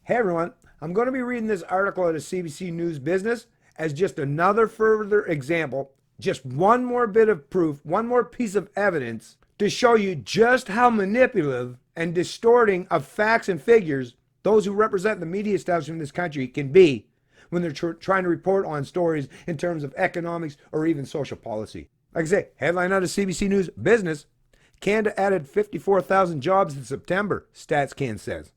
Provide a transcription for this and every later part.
Hey everyone, I'm going to be reading this article out of CBC News Business as just another further example, just one more bit of proof, one more piece of evidence to show you just how manipulative and distorting of facts and figures those who represent the media establishment in this country can be when they're trying to report on stories in terms of economics or even social policy. Like I say, headline out of CBC News Business, Canada added 54,000 jobs in September, StatsCan says.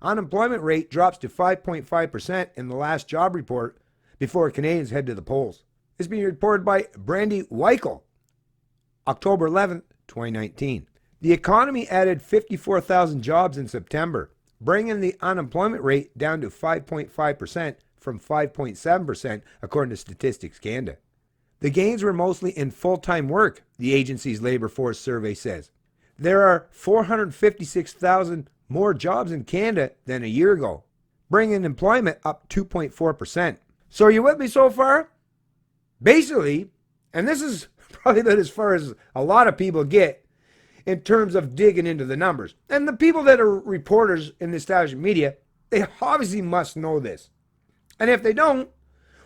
Unemployment rate drops to 5.5% in the last job report before Canadians head to the polls. It's being reported by Brandy Weichel, October 11th, 2019. The economy added 54,000 jobs in September, bringing the unemployment rate down to 5.5% from 5.7%, according to Statistics Canada. The gains were mostly in full-time work, the agency's labor force survey says. There are 456,000 more jobs in Canada than a year ago, bringing employment up 2.4%. So are you with me so far? Basically, and this is probably about as far as a lot of people get in terms of digging into the numbers. And the people that are reporters in the establishment media, they obviously must know this. And if they don't,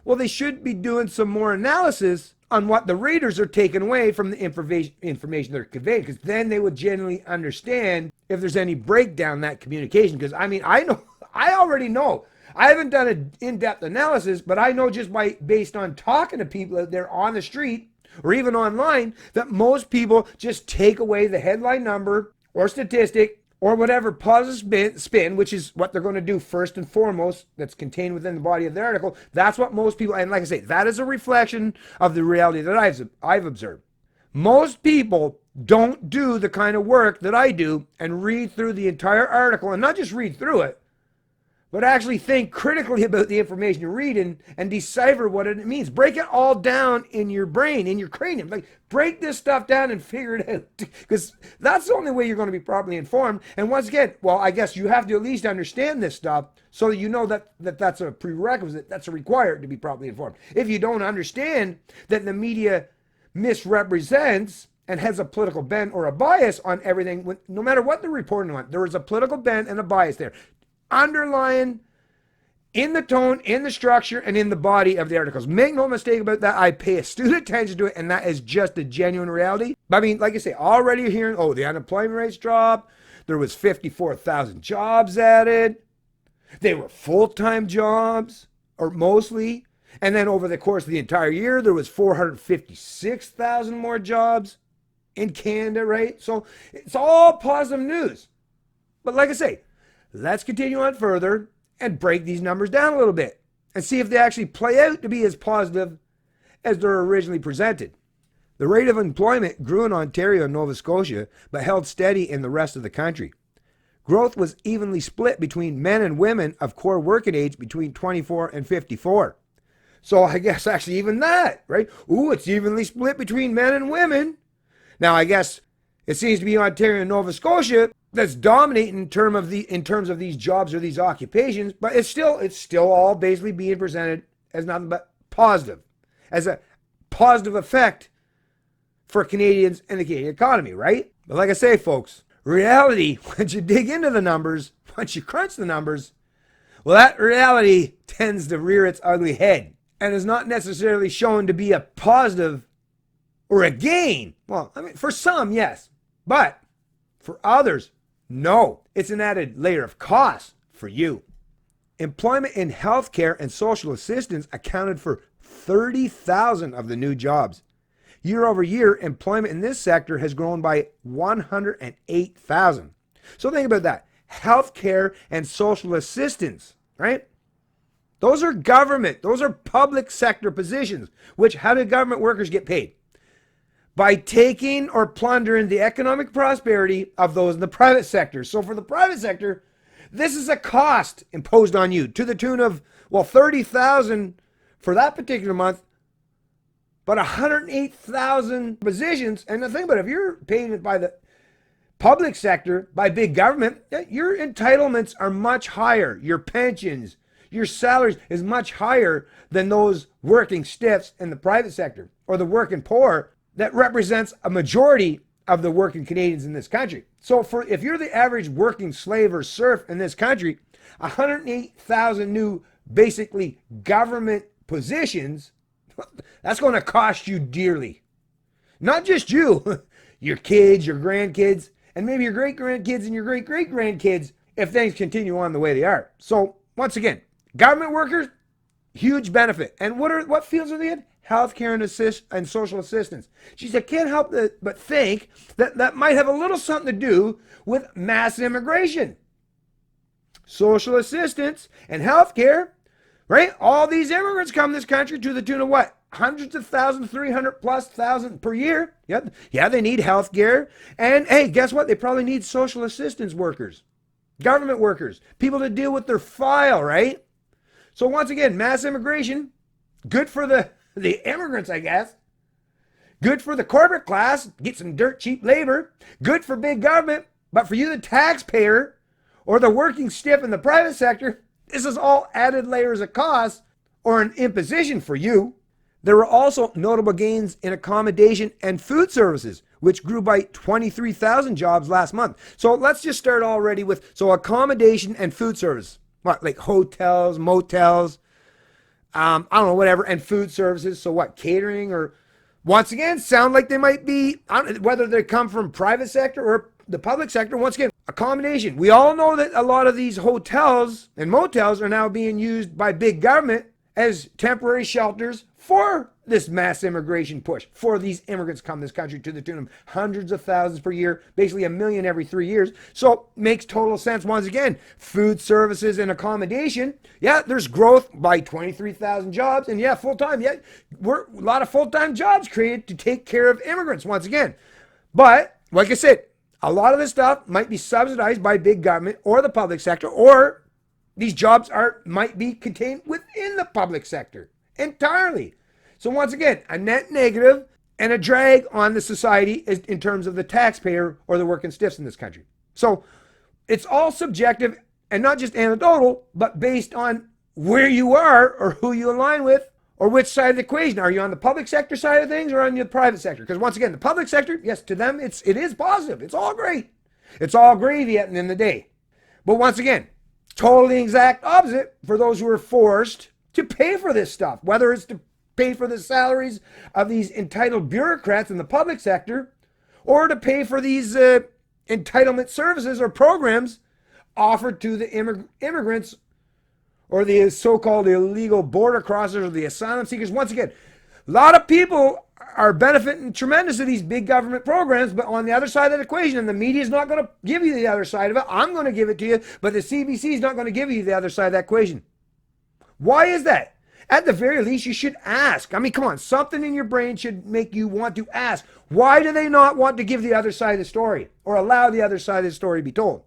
well, they should be doing some more analysis on what the readers are taking away from the information they're conveying, because then they would genuinely understand if there's any breakdown in that communication. Because I already know. I haven't done an in-depth analysis, but I know just based on talking to people out there on the street or even online that most people just take away the headline number or statistic or whatever positive spin, which is what they're going to do first and foremost, that's contained within the body of the article. That's what most people, and like I say, that is a reflection of the reality that I've observed. Most people don't do the kind of work that I do and read through the entire article, and not just read through it, but actually think critically about the information you're reading and decipher what it means. Break it all down in your brain, in your cranium. Like, break this stuff down and figure it out. Because that's the only way you're going to be properly informed. And once again, well, I guess you have to at least understand this stuff so that you know that's a prerequisite, that's required to be properly informed. If you don't understand that the media misrepresents and has a political bent or a bias on everything, no matter what they're reporting on, there is a political bent and a bias there, underlying in the tone, in the structure, and in the body of the articles. Make no mistake about that. I pay astute attention to it, and that is just a genuine reality. But I mean, like I say, already you're hearing, oh, the unemployment rates dropped. There was 54,000 jobs added. They were full-time jobs, or mostly. And then over the course of the entire year, there was 456,000 more jobs in Canada, right? So it's all positive news. But like I say, let's continue on further and break these numbers down a little bit and see if they actually play out to be as positive as they're originally presented. The rate of employment grew in Ontario and Nova Scotia, but held steady in the rest of the country. Growth was evenly split between men and women of core working age between 24 and 54. So I guess actually even that, right? Ooh, it's evenly split between men and women. Now I guess it seems to be Ontario and Nova Scotia that's dominating in terms of these jobs or these occupations, but it's still all basically being presented as nothing but positive, as a positive effect for Canadians and the Canadian economy, right? But like I say, folks, reality, once you dig into the numbers, once you crunch the numbers, well, that reality tends to rear its ugly head and is not necessarily shown to be a positive or a gain. Well, I mean, for some, yes, but for others, no. It's an added layer of cost for you. Employment in healthcare and social assistance accounted for 30,000 of the new jobs. Year over year, employment in this sector has grown by 108,000. So think about that. Healthcare and social assistance, right? Those are government, those are public sector positions, which how do government workers get paid? By taking or plundering the economic prosperity of those in the private sector. So for the private sector, this is a cost imposed on you to the tune of, well, 30,000 for that particular month, but 108,000 positions. And the thing about it, if you're paying it by the public sector, by big government, your entitlements are much higher. Your pensions, your salaries is much higher than those working stiffs in the private sector or the working poor that represents a majority of the working Canadians in this country. So if you're the average working slave or serf in this country, 108,000 new basically government positions, that's going to cost you dearly. Not just you, your kids, your grandkids, and maybe your great-grandkids and your great-great-grandkids if things continue on the way they are. So once again, government workers, huge benefit. And what fields are they in? Healthcare and social assistance. She said, can't help but think that might have a little something to do with mass immigration. Social assistance and healthcare, right? All these immigrants come to this country to the tune of what? Hundreds of thousands, 300,000+ per year. Yep. Yeah, they need healthcare. And hey, guess what? They probably need social assistance workers, government workers, people to deal with their file, right? So once again, mass immigration, good for the immigrants, I guess. Good for the corporate class, get some dirt cheap labor. Good for big government, but for you, the taxpayer, or the working stiff in the private sector, this is all added layers of cost or an imposition for you. There were also notable gains in accommodation and food services, which grew by 23,000 jobs last month. So let's just start already with, accommodation and food service. What, like hotels, motels, I don't know, whatever, and food services. So what, catering, or once again, sound like they might be, whether they come from private sector or the public sector. Once again, accommodation. We all know that a lot of these hotels and motels are now being used by big government as temporary shelters for this mass immigration push, for these immigrants come to this country to the tune of hundreds of thousands per year, basically 1 million every 3 years. So makes total sense. Once again, food services and accommodation. Yeah, there's growth by 23,000 jobs. And yeah, full-time. Yeah, a lot of full-time jobs created to take care of immigrants once again. But like I said, a lot of this stuff might be subsidized by big government or the public sector, or these jobs might be contained within the public sector entirely. So once again, a net negative and a drag on the society in terms of the taxpayer or the working stiffs in this country. So it's all subjective and not just anecdotal, but based on where you are or who you align with or which side of the equation. Are you on the public sector side of things or on the private sector? Because once again, the public sector, yes, to them, it is positive. It's all great. It's all gravy at the end of the day. But once again, totally exact opposite for those who are forced to pay for this stuff, whether it's to pay for the salaries of these entitled bureaucrats in the public sector or to pay for these entitlement services or programs offered to the immigrants or the so-called illegal border crossers or the asylum seekers. Once again, a lot of people are benefiting tremendously of these big government programs, but on the other side of the equation, and the media is not going to give you the other side of it. I'm going to give it to you, but the CBC is not going to give you the other side of that equation. Why is that? At the very least, you should ask. I mean, come on, something in your brain should make you want to ask. Why do they not want to give the other side of the story or allow the other side of the story to be told?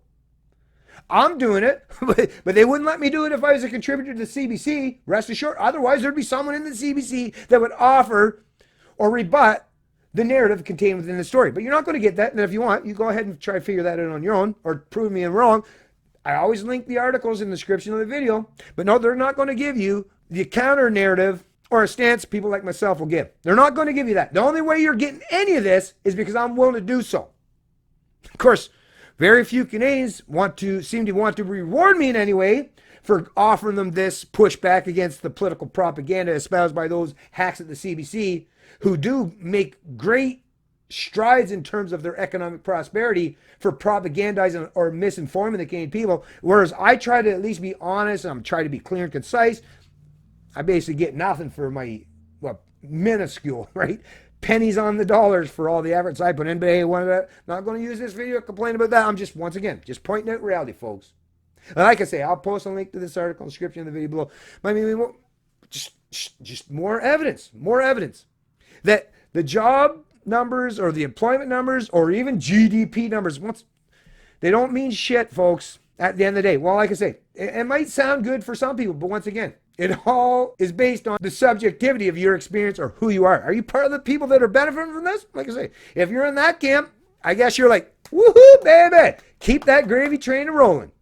I'm doing it, but they wouldn't let me do it if I was a contributor to the CBC. Rest assured. Otherwise, there'd be someone in the CBC that would offer or rebut the narrative contained within the story. But you're not going to get that. And if you want, you go ahead and try to figure that out on your own or prove me wrong. I always link the articles in the description of the video. But no, they're not going to give you the counter narrative or a stance people like myself will give. They're not going to give you that. The only way you're getting any of this is because I'm willing to do so. Of course, very few Canadians seem to want to reward me in any way for offering them this pushback against the political propaganda espoused by those hacks at the CBC who do make great strides in terms of their economic prosperity for propagandizing or misinforming the Canadian people. Whereas I try to at least be honest, and I'm trying to be clear and concise. I basically get nothing for my, minuscule, right? Pennies on the dollars for all the efforts I put in. But hey, not going to use this video to complain about that. I'm just, once again, just pointing out reality, folks. And like I say, I'll post a link to this article in the description of the video below. I mean, just more evidence that the job numbers or the employment numbers or even GDP numbers, they don't mean shit, folks, at the end of the day. Well, like I say, it might sound good for some people, but once again, it all is based on the subjectivity of your experience or who you are. Are you part of the people that are benefiting from this? Like I say, if you're in that camp, I guess you're like, woohoo, baby, keep that gravy train rolling.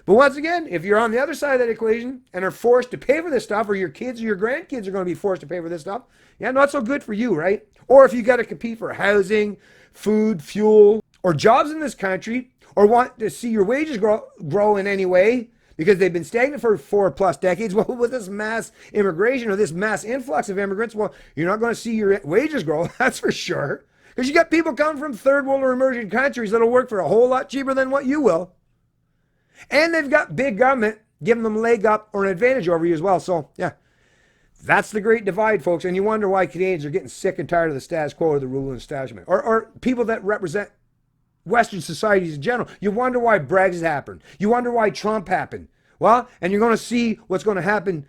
But once again, if you're on the other side of that equation and are forced to pay for this stuff, or your kids or your grandkids are going to be forced to pay for this stuff, yeah, not so good for you, right? Or if you got to compete for housing, food, fuel, or jobs in this country, or want to see your wages grow in any way because they've been stagnant for 4+ decades, well, with this mass immigration or this mass influx of immigrants, well, you're not going to see your wages grow, that's for sure. Because you got people coming from third world or emerging countries that'll work for a whole lot cheaper than what you will. And they've got big government giving them a leg up or an advantage over you as well. So, yeah, that's the great divide, folks. And you wonder why Canadians are getting sick and tired of the status quo or the ruling establishment. Or people that represent Western societies in general. You wonder why Brexit happened. You wonder why Trump happened. Well, and you're going to see what's going to happen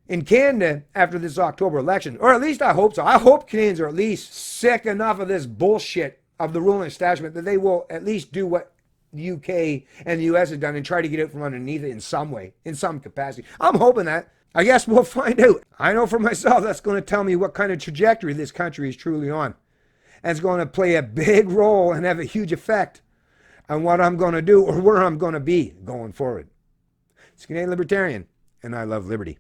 in Canada after this October election. Or at least I hope so. I hope Canadians are at least sick enough of this bullshit of the ruling establishment that they will at least do what the UK and the US have done and try to get out from underneath it in some way, in some capacity. I'm hoping that. I guess we'll find out. I know for myself that's going to tell me what kind of trajectory this country is truly on. And it's going to play a big role and have a huge effect on what I'm going to do or where I'm going to be going forward. It's Canadian Libertarian, and I love liberty.